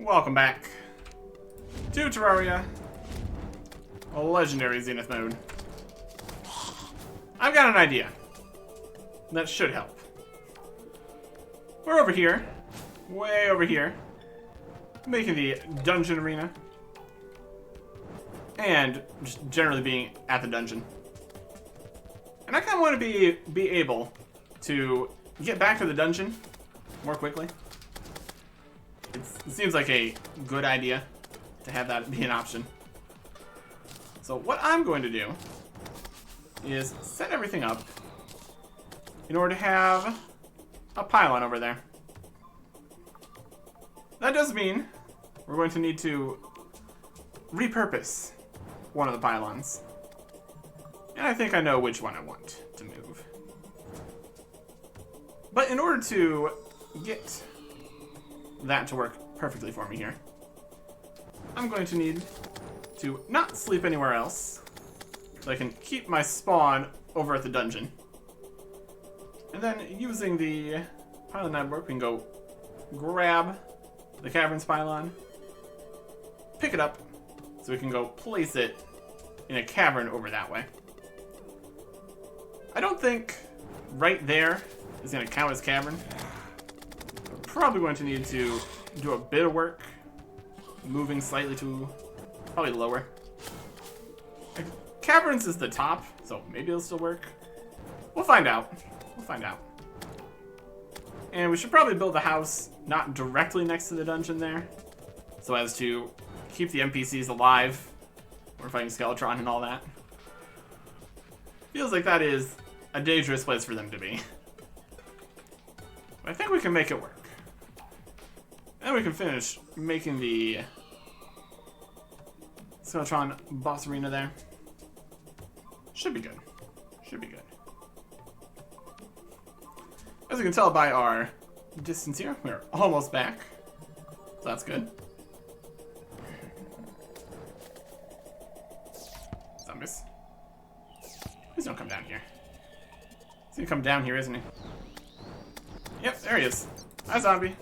Welcome back to Terraria, a legendary Zenith mode. I've got an idea that should help. We're over here, way over here, making the dungeon arena, and just generally being at the dungeon. And I kind of want to be able to get back to the dungeon more quickly. It seems like a good idea to have that be an option. So what I'm going to do is set everything up in order to have a pylon over there. That does mean we're going to need to repurpose one of the pylons. And I think I know which one I want to move. But in order to get that to work perfectly for me here, I'm going to need to not sleep anywhere else so I can keep my spawn over at the dungeon. And then using the pylon network, we can go grab the Caverns pylon, pick it up, so we can go place it in a cavern over that way. I don't think right there is going to count as cavern. We're probably going to need to do a bit of work, moving slightly to probably lower. Caverns is the top, so maybe it'll still work. We'll find out. We'll find out. And we should probably build a house not directly next to the dungeon there, so as to keep the NPCs alive. We're fighting Skeletron and all that. Feels like that is a dangerous place for them to be. But I think we can make it work. And we can finish making the Skeletron boss arena there. Should be good. Should be good. As you can tell by our distance here, we're almost back. So that's good. Zombies. Please don't come down here. He's gonna come down here, isn't he? Yep, there he is. Hi, zombie.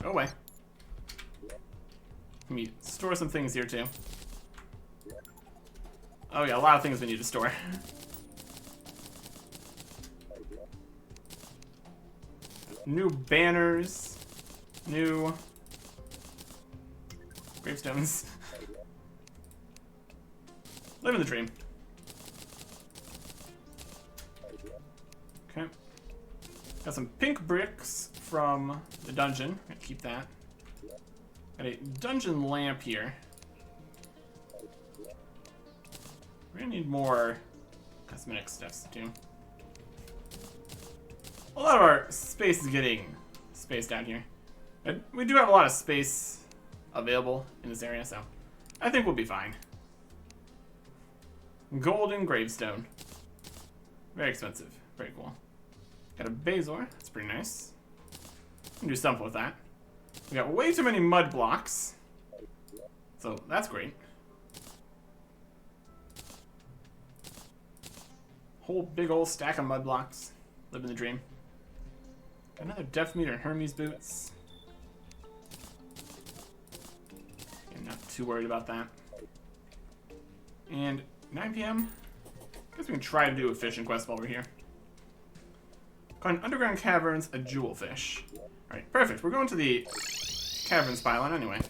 Go away. Let me store some things here, too. Oh yeah, a lot of things we need to store. New banners. New gravestones. Living the dream. Okay. Got some pink bricks from the dungeon. Gonna keep that. Got a dungeon lamp here. We're gonna need more cosmetic stuff too. A lot of our space is getting spaced out here. We do have a lot of space available in this area, so I think we'll be fine. Golden gravestone. Very expensive. Very cool. Got a Bazor. That's pretty nice. We can do something with that. We got way too many mud blocks. So that's great. Whole big old stack of mud blocks. Living the dream. Got another depth meter and Hermes boots. I'm not too worried about that. And 9 p.m. Guess we can try to do a fishing quest while we're here. Going underground caverns, a jewel fish. Alright, perfect. We're going to the Caverns pylon anyway.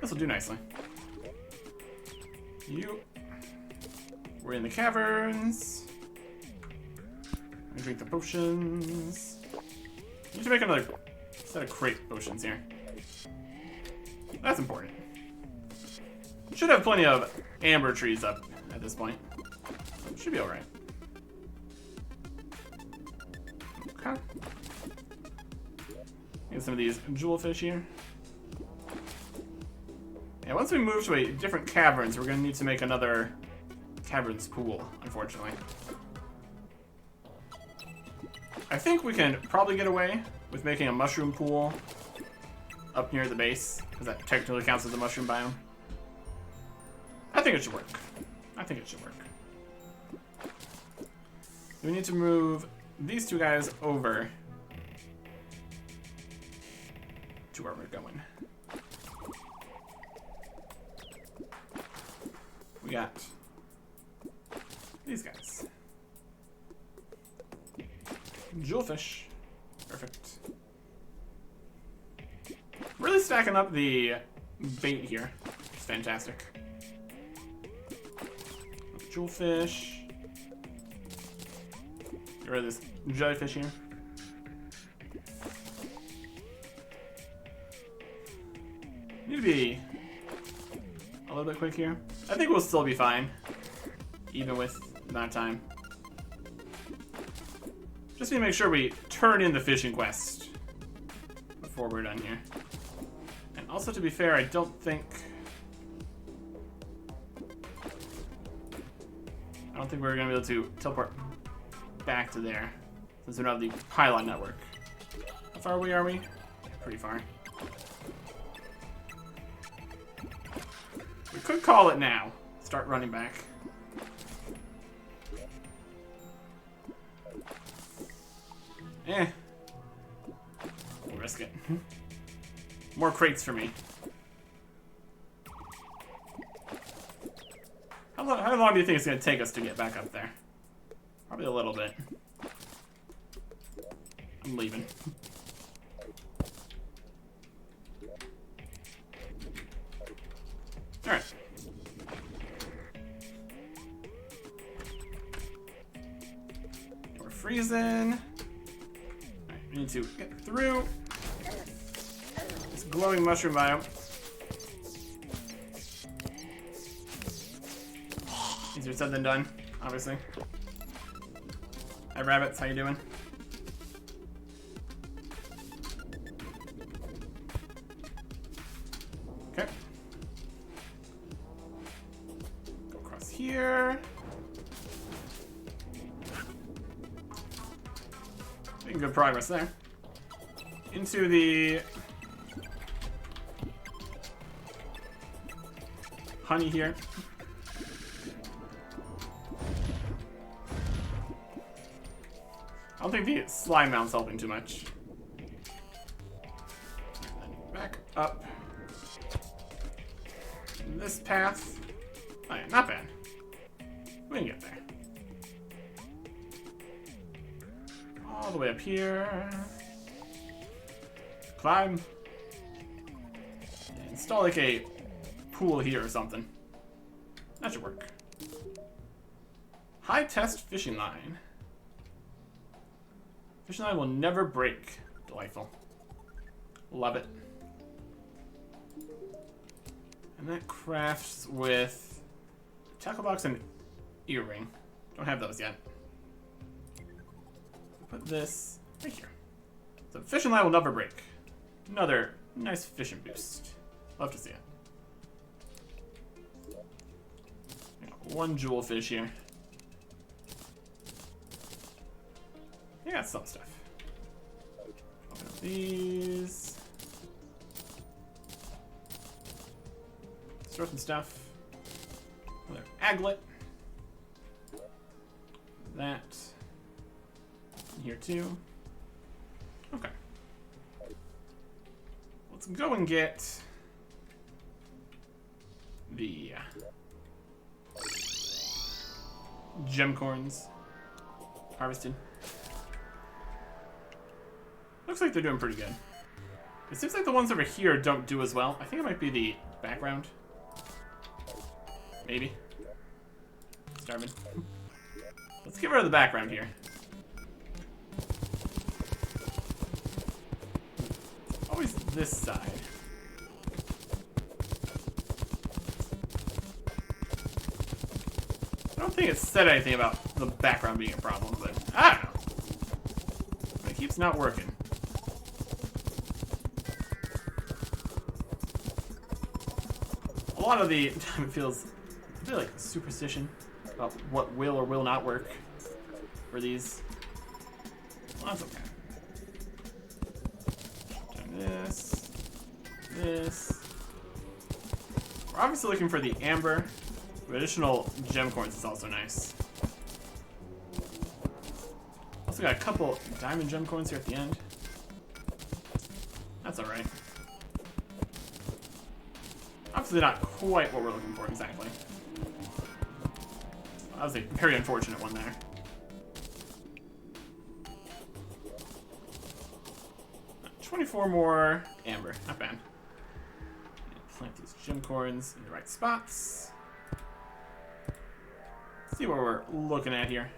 This will do nicely. We're in the caverns. Drink the potions. We need to make another set of crate potions here. That's important. We should have plenty of amber trees up at this point. Should be alright. Okay. Get some of these jewel fish here. Yeah, once we move to a different caverns, we're going to need to make another caverns pool, unfortunately. I think we can probably get away with making a mushroom pool up near the base, because that technically counts as a mushroom biome. I think it should work. I think it should work. We need to move these two guys over to where we're going. We got these guys. Jewelfish. Perfect. Really stacking up the bait here. It's fantastic. Jewelfish. Get rid of this jellyfish here. Need to be a little bit quick here. I think we'll still be fine, even with that time. Just need to make sure we turn in the fishing quest before we're done here. And also, to be fair, I don't think we're gonna be able to teleport back to there since we don't have the pylon network. How far away are we? Pretty far. We could call it now. Start running back. We'll risk it. More crates for me. How long do you think it's going to take us to get back up there? Probably a little bit. I'm leaving. Alright. We're freezing. Alright, we need to get through this glowing mushroom biome. Easier said than done, obviously. Hi rabbits, how you doing? Okay. Go across here. Making good progress there. Into the honey here. I don't think the slime mount's helping too much. Back up. This path. Oh yeah, not bad. We can get there. All the way up here. Climb. Install like a pool here or something. That should work. High test fishing line. Fishing line will never break. Delightful. Love it. And that crafts with tackle box and earring. Don't have those yet. Put this right here. So fishing line will never break. Another nice fishing boost. Love to see it. Got one jewelfish here. I got some stuff. Open up these. Store some stuff. Another aglet. That. In here too. Okay. Let's go and get the gem corns harvested. Looks like they're doing pretty good. It seems like the ones over here don't do as well. I think it might be the background. Maybe. Starving. Let's get rid of the background here. Always this side. I don't think it said anything about the background being a problem, but I don't know. It keeps not working. A lot of the time it feels a bit like superstition about what will or will not work for these. Well, that's okay. This. We're obviously looking for the amber. The additional gem coins is also nice. Also got a couple diamond gem coins here at the end. That's alright. Obviously not quite what we're looking for exactly. That was a very unfortunate one there. $24 more amber, not bad. Plant these gem corns in the right spots. See what we're looking at here.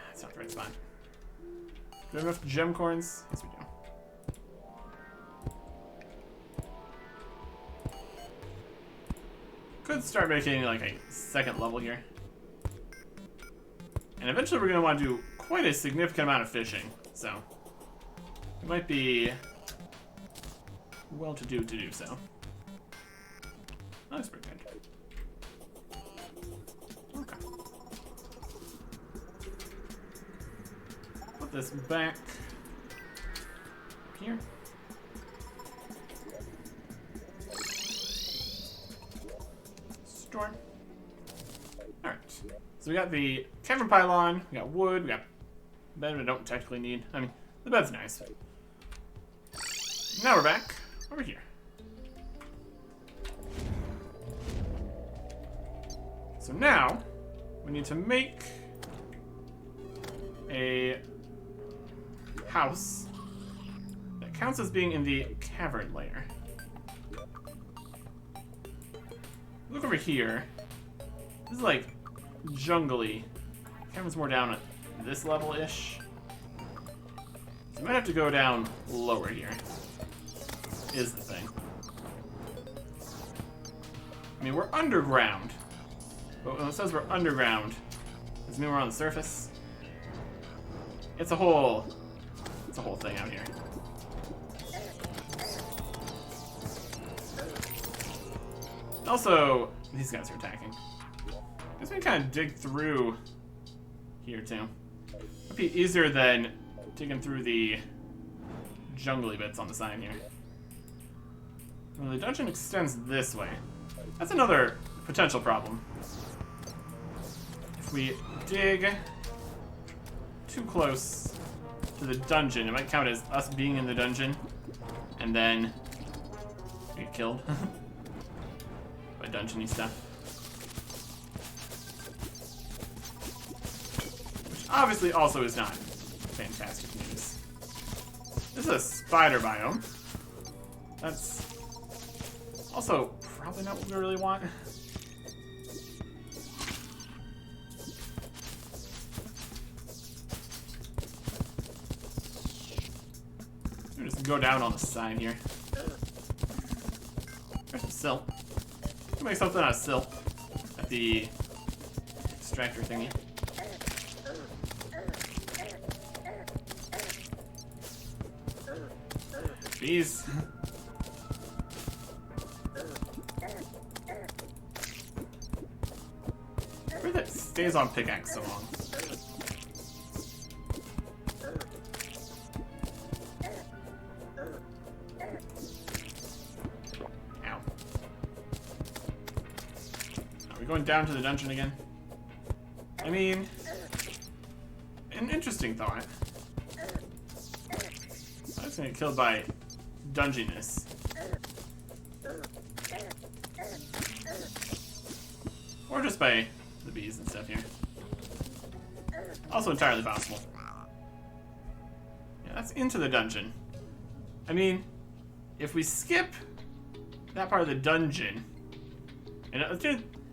That's not the right spot. Do we have enough gem corns? Yes, we do. Could start making like a second level here. And eventually we're going to want to do quite a significant amount of fishing. So it might be well to do so. That's pretty good. Okay. Put this back here. Store. Alright. So we got the cavern pylon, we got wood, we got bed we don't technically need. I mean, the bed's nice. Now we're back over here. So now we need to make a house that counts as being in the cavern layer. Look over here. This is like jungly. Cavern's more down at this level-ish. So I might have to go down lower here. Is the thing. I mean, we're underground. But when it says we're underground, does it mean we're on the surface? It's a whole thing out here. Also, these guys are attacking. I guess we can kind of dig through here too. It'd be easier than digging through the jungly bits on the side here. Well, the dungeon extends this way. That's another potential problem. If we dig too close to the dungeon, it might count as us being in the dungeon, and then we get killed by dungeony stuff. Which obviously also is not fantastic news. This is a spider biome. That's also probably not what we really want. Just go down on the side here. There's some silt. We'll make something out of silt at the extractor thingy. Bees. Where that stays on pickaxe so long? Going down to the dungeon again. I mean, an interesting thought. I was gonna get killed by dungeonness. Or just by the bees and stuff here. Also entirely possible. Yeah, that's into the dungeon. I mean, if we skip that part of the dungeon, and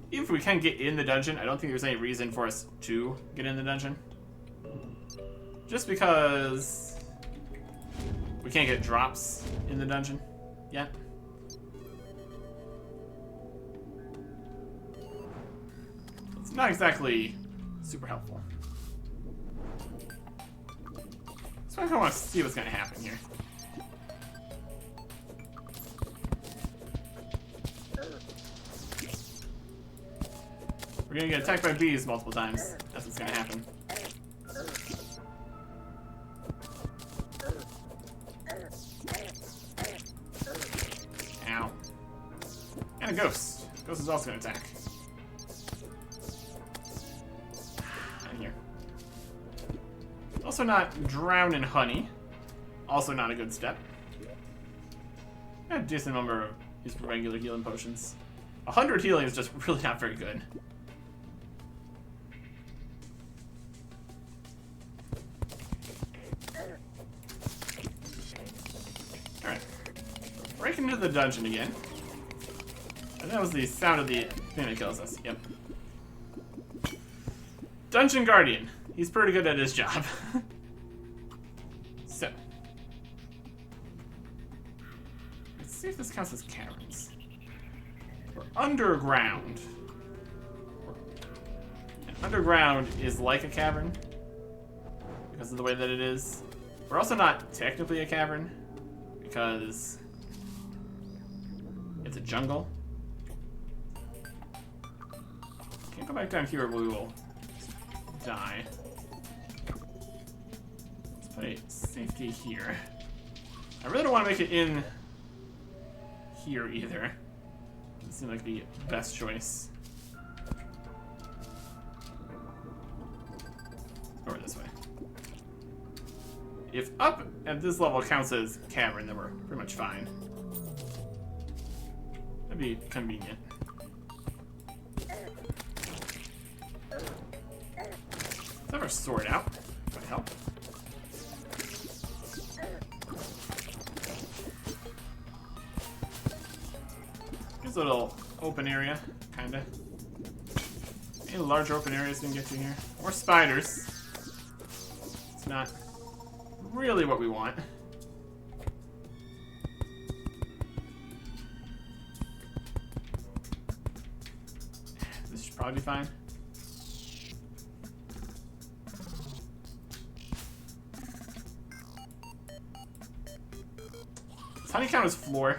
even if we can get in the dungeon, I don't think there's any reason for us to get in the dungeon. Just because we can't get drops in the dungeon yet. It's not exactly super helpful. So I kind of want to see what's going to happen here. We're gonna get attacked by bees multiple times. That's what's gonna happen. Ow. And a ghost. Ghost is also gonna attack. In here. Also not drown in honey. Also not a good step. Got a decent number of use regular healing potions. 100 healing is just really not very good. Alright. Breaking into the dungeon again. And that was the sound of the thing that kills us. Yep. Dungeon Guardian. He's pretty good at his job. So. Let's see if this counts as caverns. We're underground. And underground is like a cavern. Because of the way that it is. We're also not technically a cavern. Because it's a jungle. Can't go back down here or we will die. Let's put a safety here. I really don't want to make it in here either. Doesn't seem like the best choice. Over this way. If up at this level counts as cavern, then we're pretty much fine. That'd be convenient. Let's have our sword out. That would help. Here's a little open area, kinda. Any larger open areas we can get to here? More spiders. It's not really what we want. This should probably be fine. Does honey count as floor?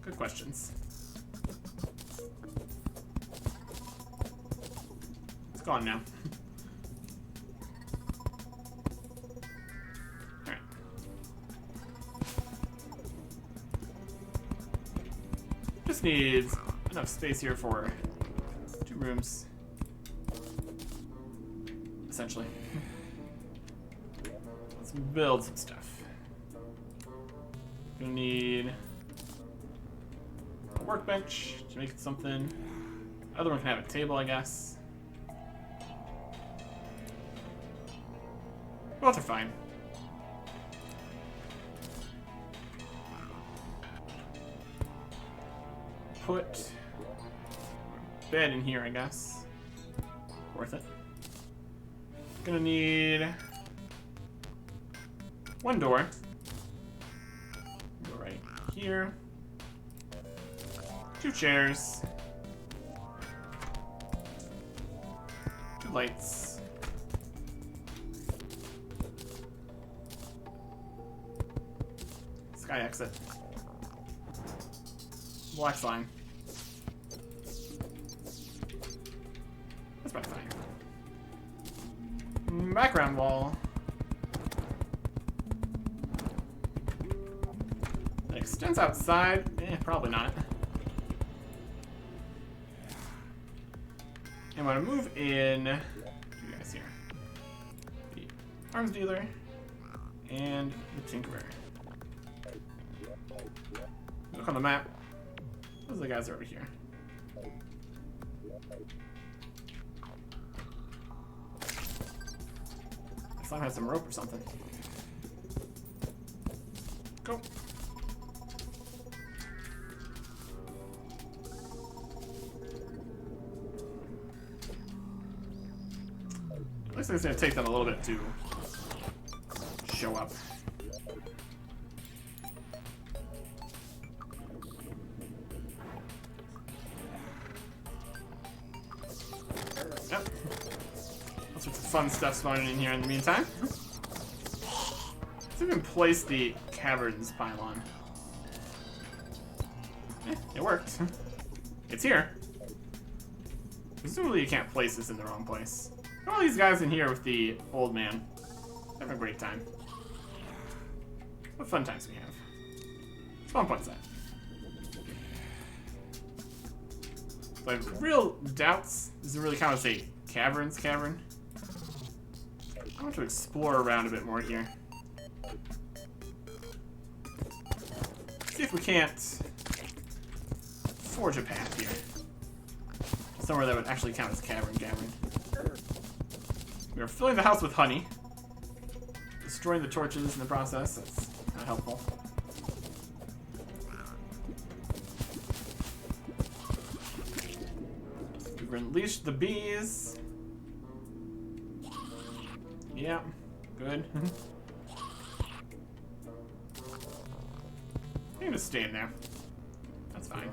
Good questions. It's gone now. Alright. Just needs enough space here for 2 rooms. Essentially. Let's build some stuff. Gonna need a workbench to make it something. Other one can have a table, I guess. Both are fine. Put a bed in here, I guess. Worth it. Gonna need 1 door. Go right here. 2 chairs. 2 lights. Sky exit. Black slime. That's about fine. Background wall. That extends outside. Probably not. And when I move in, you guys here, the arms dealer and the tinkerer. Look on the map. Those are the guys over here. Slime has some rope or something. Go. Looks like it's gonna take them a little bit to show up. Yep. Lots of fun stuff spawning in here in the meantime. Let's even place the Caverns pylon. It worked. It's here. Presumably you can't place this in the wrong place. All these guys in here with the old man. Having a great time. What fun times we have. Spawn points that. So I have real doubts. Does it really count as a Caverns cavern? I want to explore around a bit more here. See if we can't forge a path here. Somewhere that would actually count as cavern. We are filling the house with honey. Destroying the torches in the process. That's not helpful. We've unleashed the bees. Yeah, good. You're gonna stay in there. That's fine.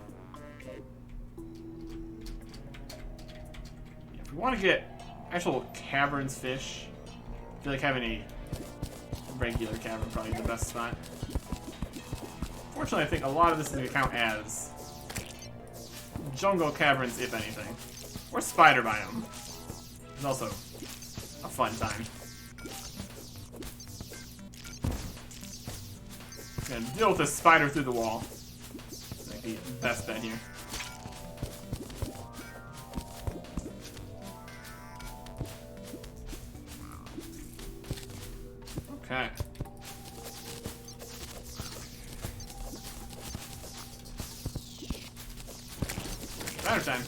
If we want to get actual caverns fish, I feel like having a regular cavern is probably the best spot. Fortunately, I think a lot of this is going to count as jungle caverns, if anything. Or spider biome. It's also a fun time. Gonna deal with this spider through the wall. Like the best bet here. Okay. Spider time.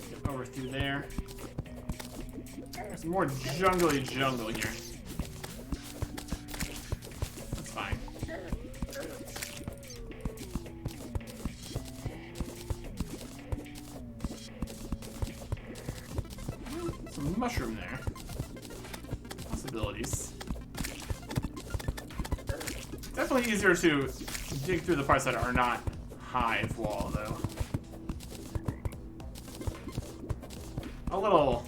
Get over through there. There's more jungly jungle here. That's fine. Some mushroom there. Possibilities. Definitely easier to dig through the parts that are not hive wall, though. A little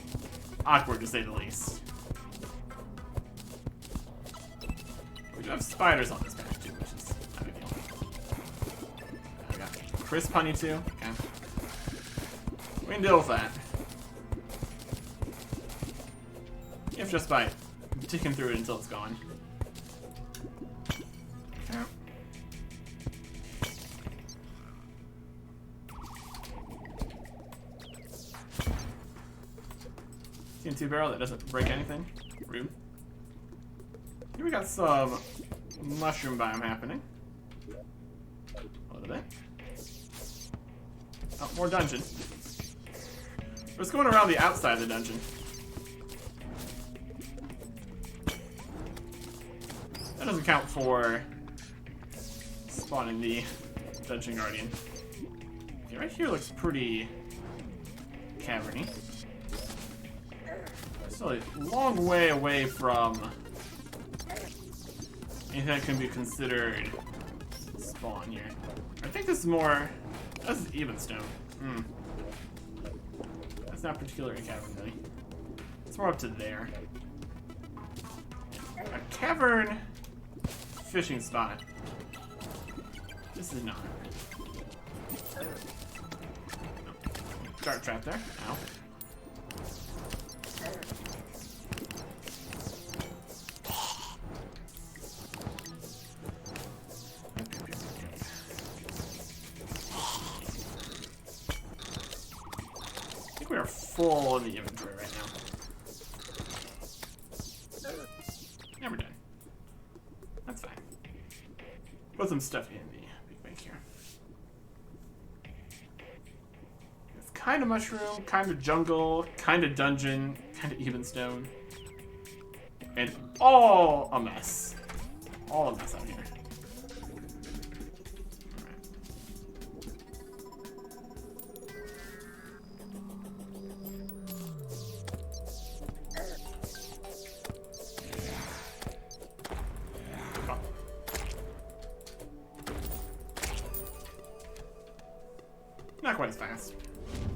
awkward, to say the least. We do have spiders on this path, too, which is not a big deal. We got crisp honey, too. Okay. We can deal with that. If just by digging through it until it's gone. Okay. TNT barrel that doesn't break anything. Rude. Here we got some mushroom biome happening. A little bit. Oh, more dungeon. We're just going around the outside of the dungeon. That doesn't count for spawning the dungeon guardian. Okay, right here looks pretty caverny. Still a long way away from anything that can be considered spawn here. I think this is more... This is even stone. That's not particularly a cavern, really. It's more up to there. A cavern fishing spot. This is not. Dart trap there. Ow. I think we are full in the inventory right now. Yeah, we're done. That's fine. Put some stuff in the big bank here. It's kind of mushroom, kind of jungle, kind of dungeon, kind of even stone. And all a mess. All a mess out here. Not quite as fast.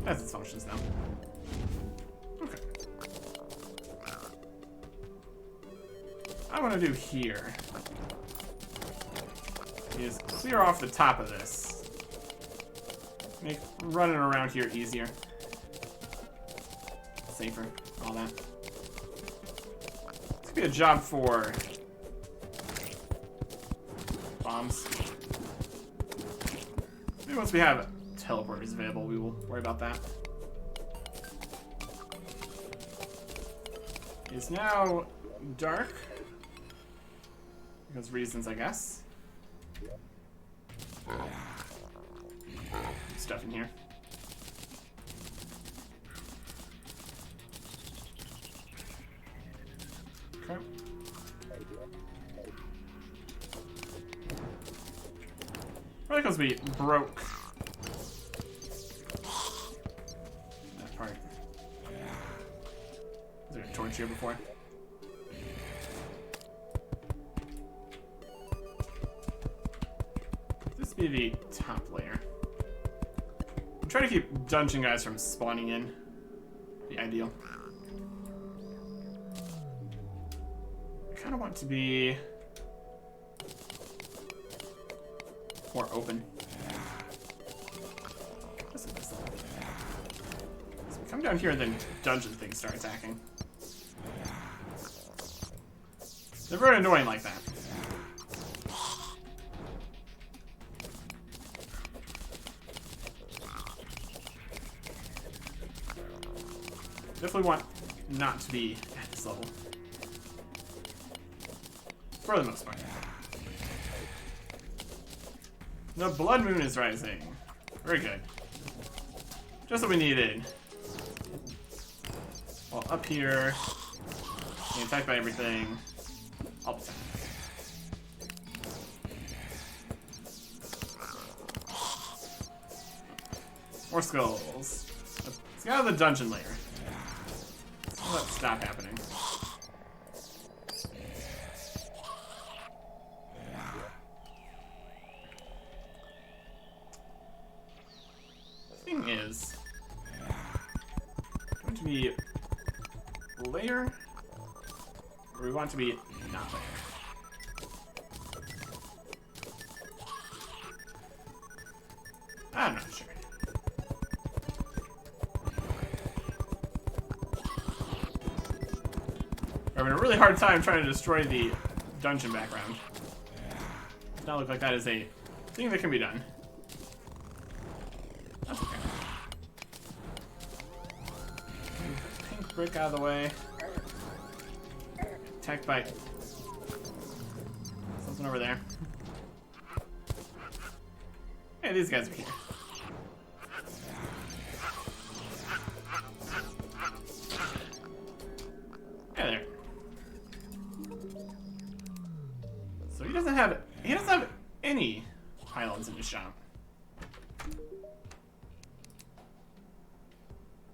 As its functions now. Okay. What I want to do here is clear off the top of this. Make running around here easier. Safer. All that. This could be a job for bombs. Maybe once we have teleporters available, we will worry about that. It's now dark. Because reasons, I guess. Stuff in here. Okay. Probably because we broke that part. Was there a torch here before? This be the top layer. I'm trying to keep dungeon guys from spawning in. The ideal. I kind of want to be more open. So we come down here and then dungeon things start attacking. They're very annoying like that. Definitely want not to be at this level. For the most part. The blood moon is rising. Very good. Just what we needed. Well, up here, being attacked by everything all the time. More skulls. Let's get out of the dungeon layer. Let that stop happening. Thing is, want to be layer, or we want to be not layer? I'm not sure. We're having a really hard time trying to destroy the dungeon background. Does not look like that is a thing that can be done. That's okay. Pink brick out of the way. Attacked by something over there. Hey, these guys are here. Hey there. So he doesn't have any pylons in his shop.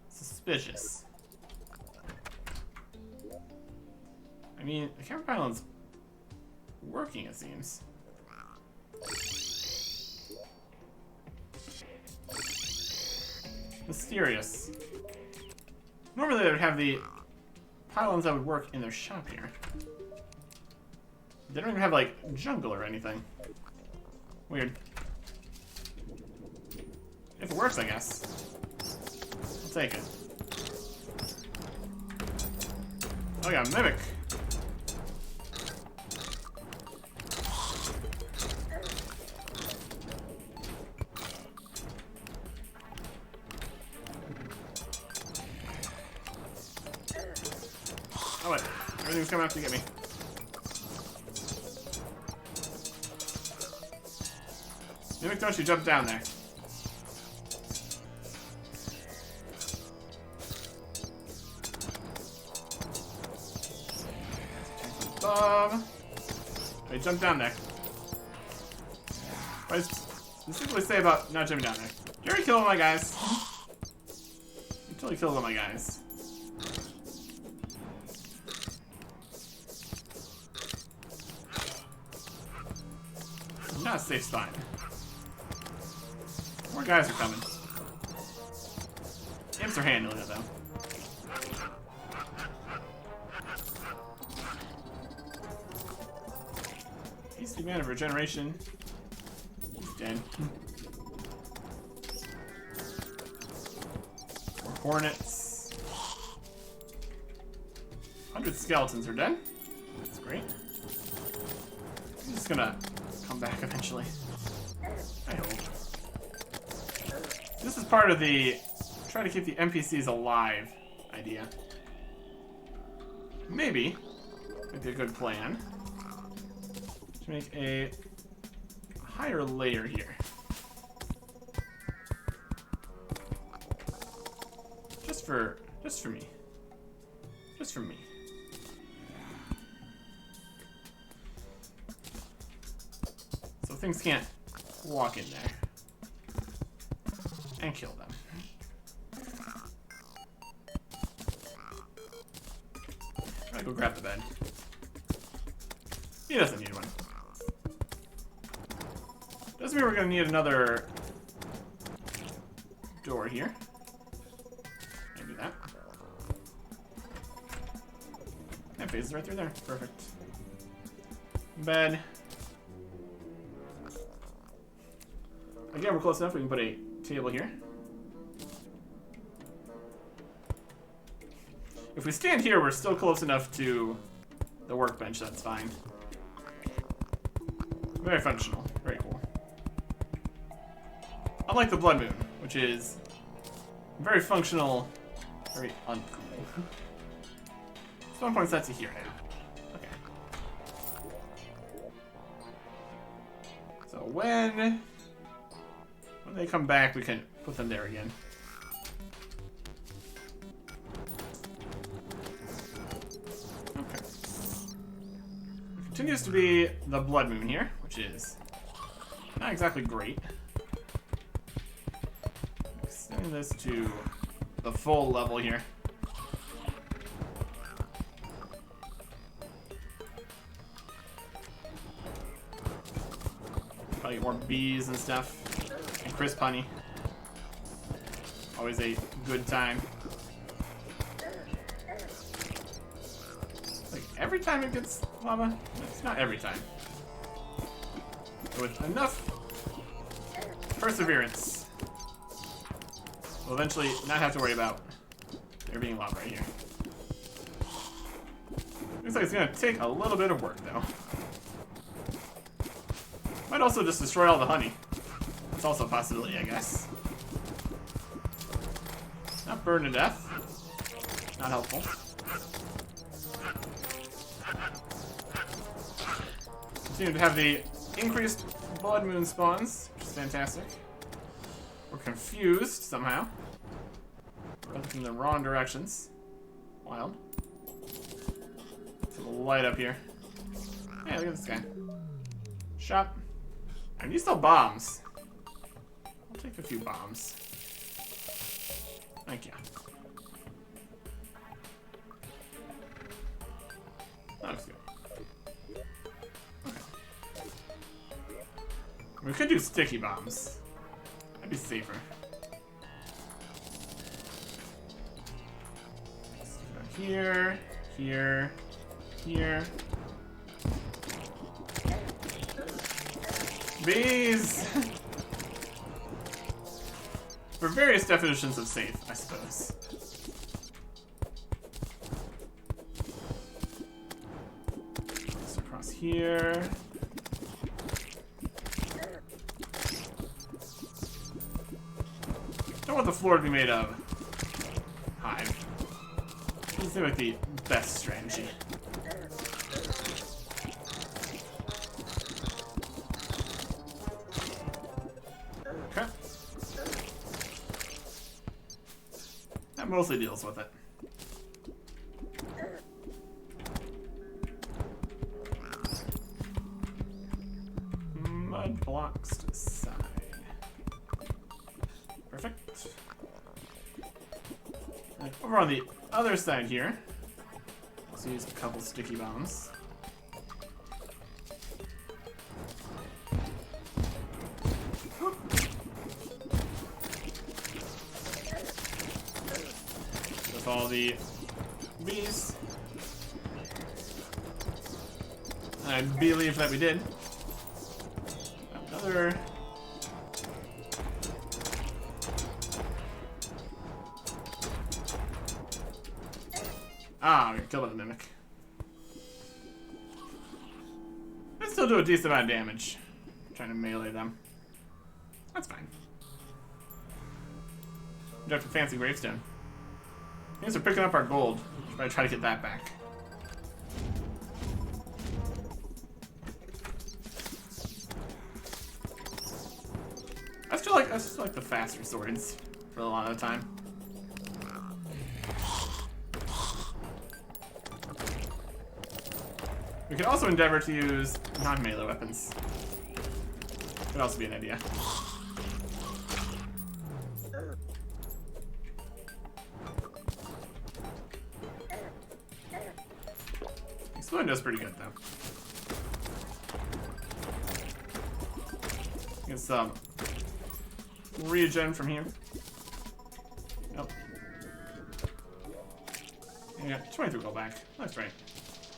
Suspicious. I mean, the camera pylon's working, it seems. Mysterious. Normally they would have the pylons that would work in their shop here. They don't even have, like, jungle or anything. Weird. If it works, I guess. I'll take it. Oh yeah, Mimic. Oh wait, everything's coming out to get me. Mimic, don't you jump down there. Wait, jump down there. What does it specifically say about not jumping down there? You already killed all my guys. You totally killed all my guys. Not a safe spot. More guys are coming. Imps are handling it though. Hasty man of regeneration. He's dead. More hornets. 100 skeletons are dead. That's great. I'm just gonna come back eventually. I hope. This is part of the try to keep the NPCs alive idea. Maybe. Might be a good plan. To make a higher layer here. Just for me. Just for me. So things can't walk in there and kill them. I'm gonna go grab the bed. He doesn't need one. Doesn't mean we're gonna need another door here. Maybe that. That phases right through there. Perfect. Bed. Again, we're close enough. We can put a table here. If we stand here, we're still close enough to the workbench. That's fine. Very functional. Very cool. Unlike the Blood Moon, which is very functional, very uncool. Spawn points set to here now. Okay. So when they come back, we can put them there again. Okay. It continues to be the Blood Moon here, which is not exactly great. Extending this to the full level here. Probably get more bees and stuff. And crisp honey. Always a good time. Like every time it gets lava? It's not every time. But with enough perseverance, we'll eventually not have to worry about there being lava right here. Looks like it's gonna take a little bit of work though. Might also just destroy all the honey. It's also a possibility, I guess. Not burn to death. Not helpful. Continue to have the increased Blood Moon spawns, which is fantastic. We're confused somehow. We're looking in the wrong directions. Wild. To the light up here. Hey, look at this guy. Shop. And these still bombs. I'll take a few bombs. Thank you. That looks good. Okay. We could do sticky bombs. That'd be safer. Here, here, here. Bees! For various definitions of safe, I suppose. Just across here. Don't want the floor to be made of hive. Doesn't seem like the best strategy. Okay. That mostly deals with it. Mud blocks to the side. Perfect. And over on the other side here, let's use a couple sticky bombs. With all the bees. I believe that we did. Another. Ah, we got killed by the mimic. I still do a decent amount of damage. I'm trying to melee them. That's fine. Dropped a fancy gravestone. Things are picking up our gold. Should probably try to get that back. just like the faster swords for a lot of the time. We could also endeavor to use non-melee weapons. Could also be an idea. Exploding does pretty good though. Get some regen from here. Nope. Yeah, 23 go back. That's right.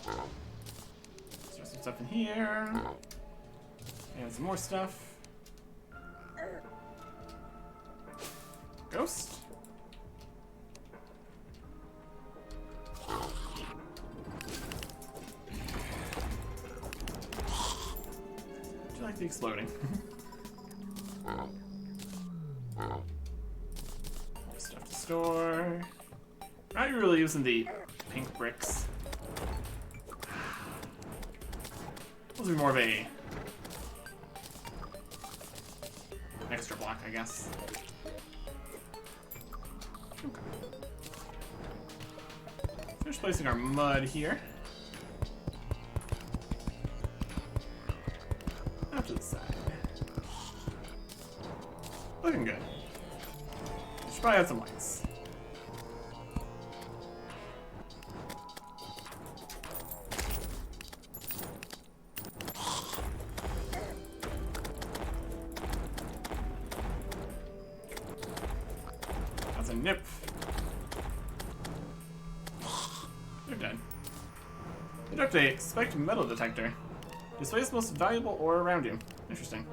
Throw some stuff in here. And some more stuff. Ghost. Do you like the exploding? More stuff to store. Not really using the pink bricks. Those would be more of a extra block, I guess. Okay. Finish placing our mud here. Out to the side. Looking good. Should probably add some lights. That's a nip. They're dead. Conduct a spiked metal detector. Displays the most valuable ore around you. Interesting.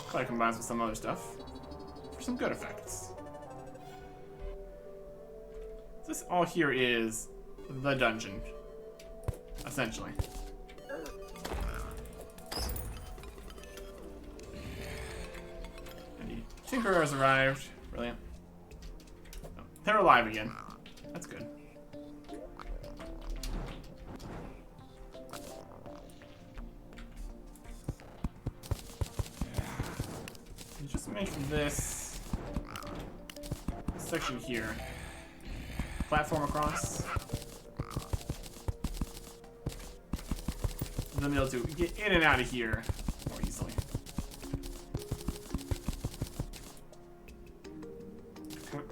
Probably combines with some other stuff for some good effects. This all here is the dungeon, essentially. And the Tinkerer has arrived. Brilliant. Oh, they're alive again. That's good. Just make this section here platform across. And then be able to get in and out of here more easily. Okay.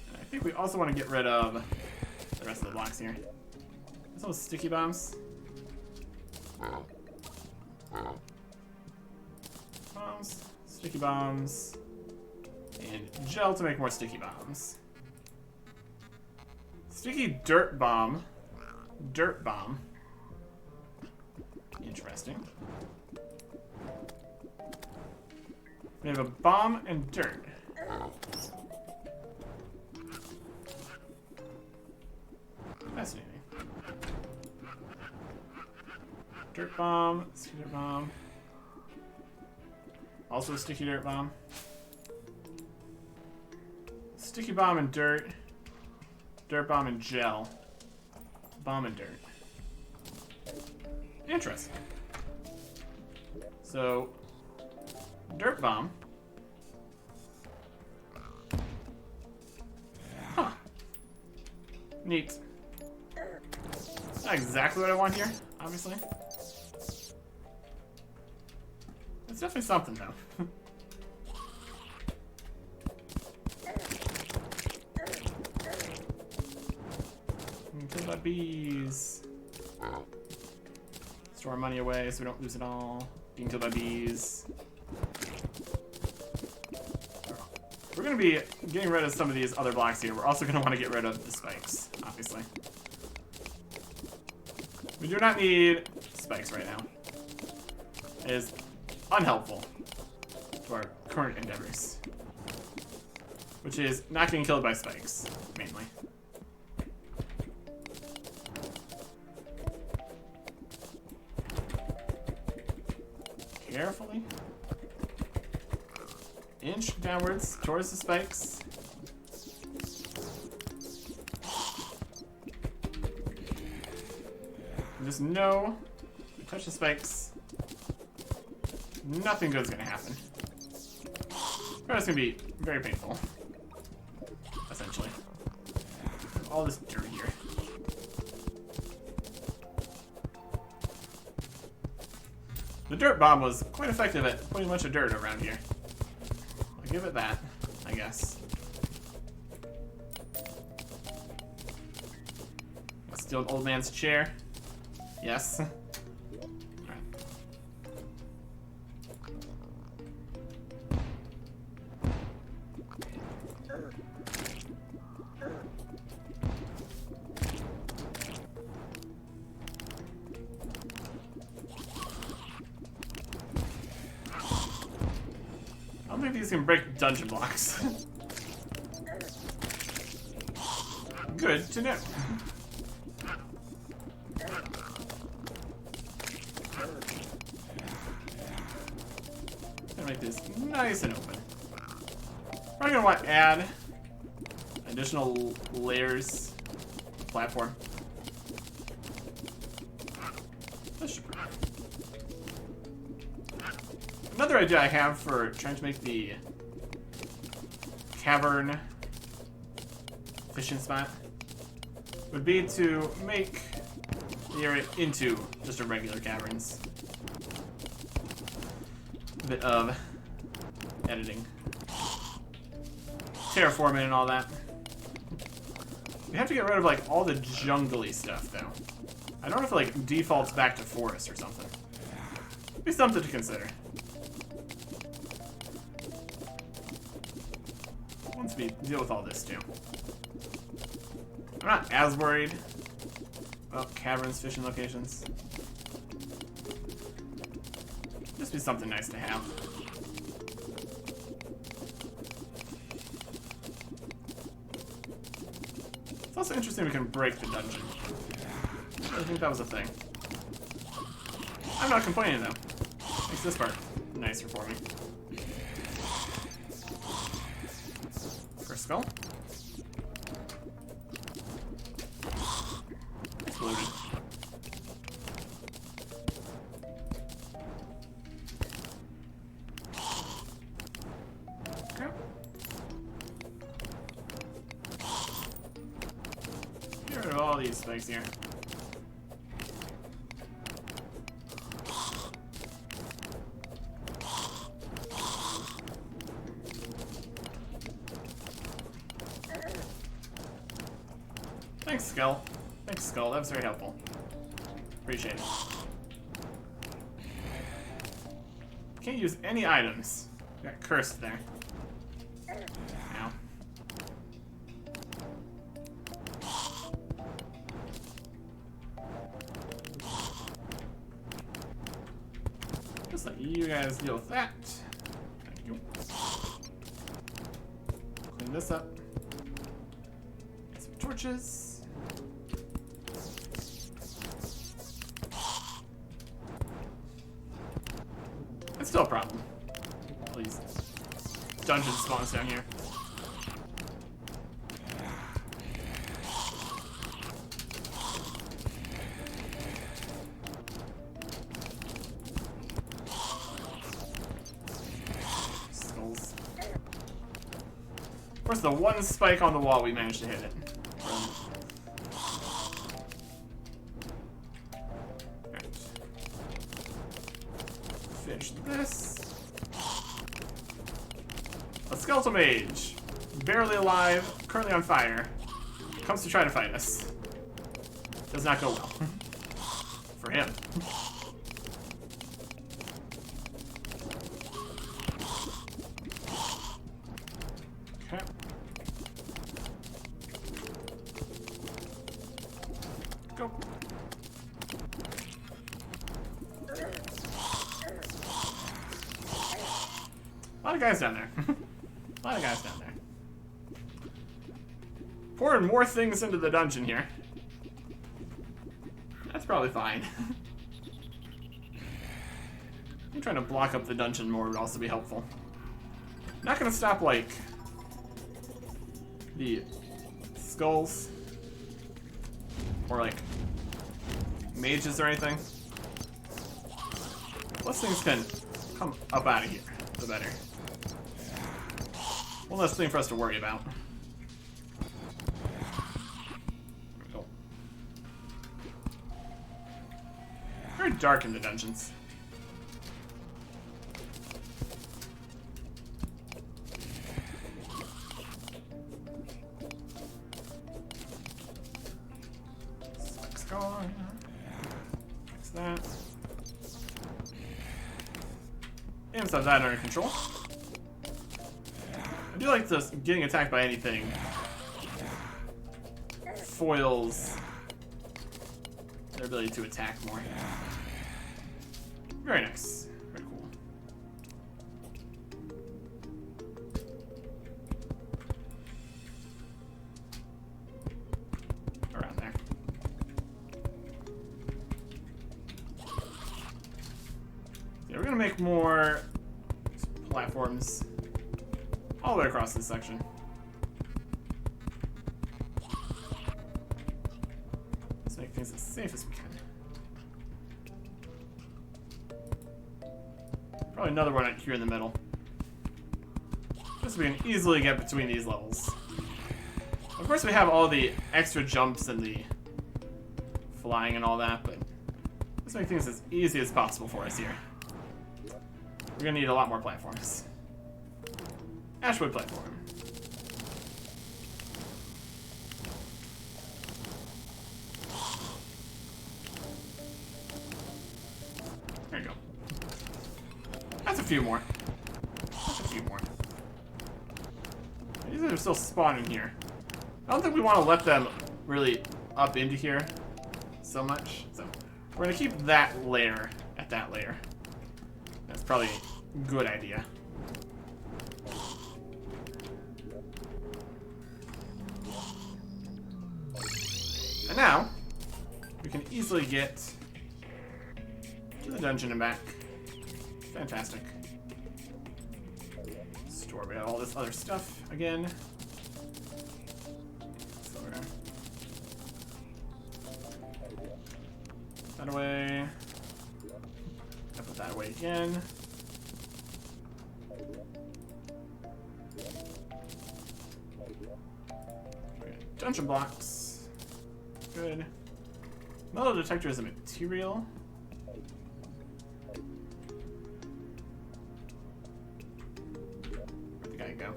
And I think we also want to get rid of the rest of the blocks here. Those sticky bombs. Sticky bombs, and gel to make more sticky bombs. Sticky dirt bomb. Dirt bomb. Interesting. We have a bomb and dirt. Fascinating. Dirt bomb, sticky dirt bomb. Also a sticky dirt bomb. Sticky bomb and dirt. Dirt bomb and gel. Bomb and dirt. Interesting. So, dirt bomb. Huh. Neat. Not exactly what I want here, obviously. It's definitely something, though. Killed by bees. Store our money away so we don't lose it all. Being killed by bees. We're going to be getting rid of some of these other blocks here. We're also going to want to get rid of the spikes, obviously. We do not need spikes right now. It is unhelpful to our current endeavors, which is not getting killed by spikes, mainly. Carefully. Inch downwards towards the spikes. And just know, if you touch the spikes, nothing good's gonna happen. Or it's gonna be very painful. Essentially. All this dirt here. The dirt bomb was quite effective at putting a bunch of dirt around here. I'll give it that, I guess. Steal an old man's chair. Yes. Alright. I don't think these can break dungeon blocks. Good to know. Make this nice and open. Probably gonna want to add additional layers of platform. That should be. Another idea I have for trying to make the cavern fishing spot would be to make the area into just a regular caverns. A bit of editing, terraforming, and all that. We have to get rid of like all the jungly stuff, though. I don't know if it like defaults back to forest or something. Be something to consider. Once we deal with all this too. I'm not as worried about caverns, fishing locations. Just be something nice to have. It's also interesting we can break the dungeon. I think that was a thing. I'm not complaining though. Makes this part nicer for me. First skull. Exploded. All these spikes here. Thanks, Skull. Thanks, Skull. That was very helpful. Appreciate it. Can't use any items. Got cursed there. Ow. Just let you guys deal with that. Thank you. Clean this up. Get some torches. It's still a problem. Please. Dungeon spawns down here. Skulls. Of course, the one spike on the wall, we managed to hit it. Finish this. A skeletal mage, barely alive, currently on fire, comes to try to fight us. Does not go well. For him. Okay. Go. A lot of guys down there. A lot of guys down there. Pouring more things into the dungeon here. That's probably fine. I'm trying to block up the dungeon more would also be helpful. Not gonna stop, like, the skulls or, like, mages or anything. Those things can come up out of here, the better. One less thing for us to worry about. There we go. Very dark in the dungeons. Spike's gone. Fix that. And so that under control. I do like this getting attacked by anything foils their ability to attack more. Very nice. Very cool. Around there. Yeah, we're gonna make more platforms all the way across this section. Let's make things as safe as we can. Probably another one right here in the middle. Just so we can easily get between these levels. Of course we have all the extra jumps and the flying and all that, but let's make things as easy as possible for us here. We're gonna need a lot more platforms. Ashwood platform. There you go. That's a few more. That's a few more. These are still spawning here. I don't think we want to let them really up into here so much. So we're gonna keep that layer at that layer. That's probably a good idea. And now, we can easily get to the dungeon and back. Fantastic. Store we have all this other stuff again. So we're gonna put that away. I put that away again. Dungeon blocks. Good. Metal detector is a material. Where'd the guy go?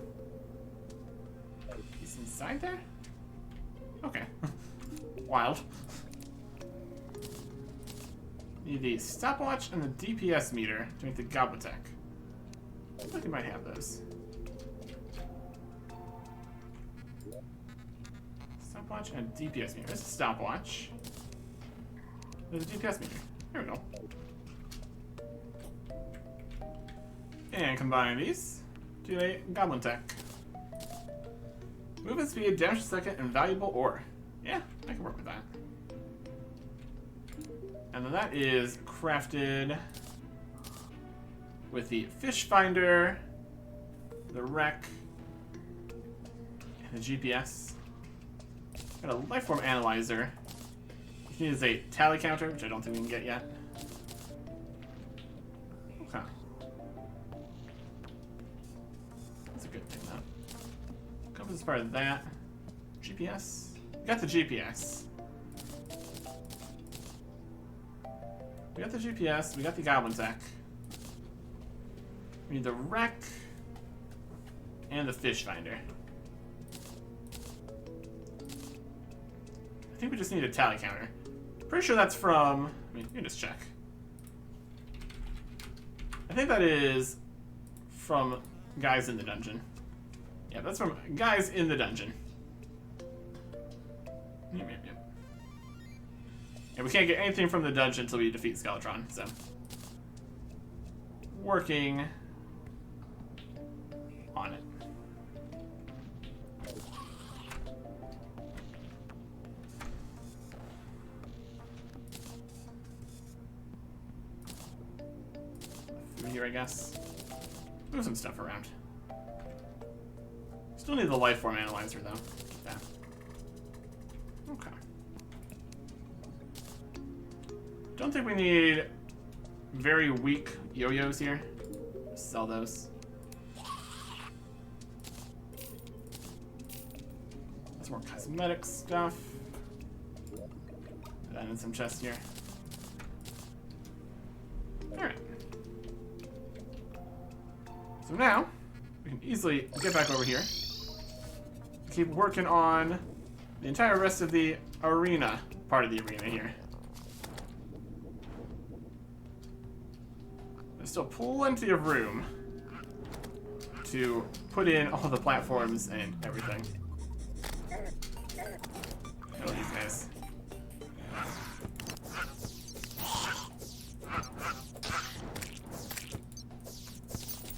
He's inside there? Okay. Wild. Need the stopwatch and the DPS meter to make the goblin attack. I think we might have those. Stopwatch and DPS meter. There's a stopwatch. There's a DPS meter. There we go. And combine these to a goblin tech. Movement speed, damage per second, and valuable ore. Yeah, I can work with that. And then that is crafted with the fish finder, the wreck, and the GPS. Got a lifeform analyzer. Which needs a tally counter, which I don't think we can get yet. Okay. That's a good thing, though. Compass is part of that. GPS. We got the GPS. We got the GPS. We got the goblin tech. We need the wreck and the fish finder. I think we just need a tally counter. Pretty sure that's from... I mean, you can just check. I think that is from guys in the dungeon. Yeah, that's from guys in the dungeon. Yep. And we can't get anything from the dungeon until we defeat Skeletron, so... Working on it. Food here, I guess. Move some stuff around. Still need the lifeform analyzer, though. Yeah. Okay. Don't think we need very weak yo-yos here. Sell those. There's more cosmetic stuff. Put that in some chests here. Alright. So now, we can easily get back over here. Keep working on the entire rest of the arena, part of the arena here. There's still plenty of room to put in all the platforms and everything. Kill these guys.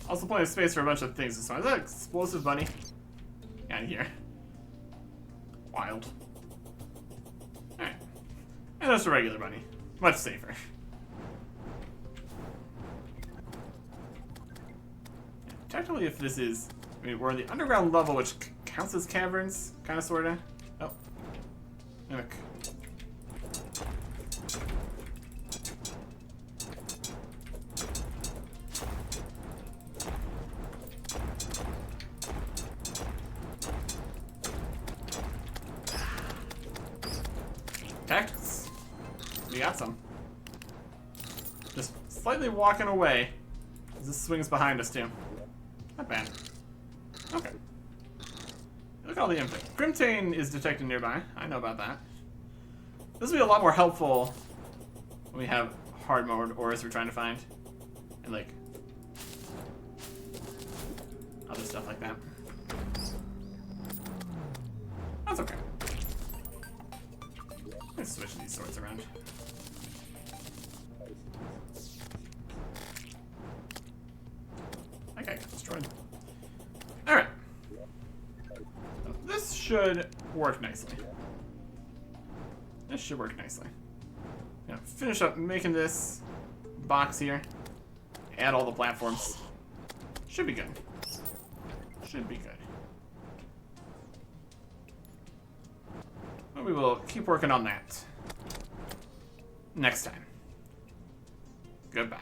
Also plenty of space for a bunch of things this one. Is that an explosive bunny? Out of here. Wild. Alright. And just a regular bunny. Much safer. Technically, if this is... I mean, we're on the underground level, which counts as caverns, kind of, sort of. Oh. Mimic. Tactics. We got some. Just slightly walking away. This swings behind us, too. Not bad. Okay. Look at all the info. Crimtane is detected nearby. I know about that. This will be a lot more helpful when we have hard mode ores we're trying to find. And, like, other stuff like that. That's okay. Let's switch these swords around. That guy got destroyed. Alright. So this should work nicely. This should work nicely. Yeah, finish up making this box here. Add all the platforms. Should be good. Should be good. But we will keep working on that next time. Goodbye.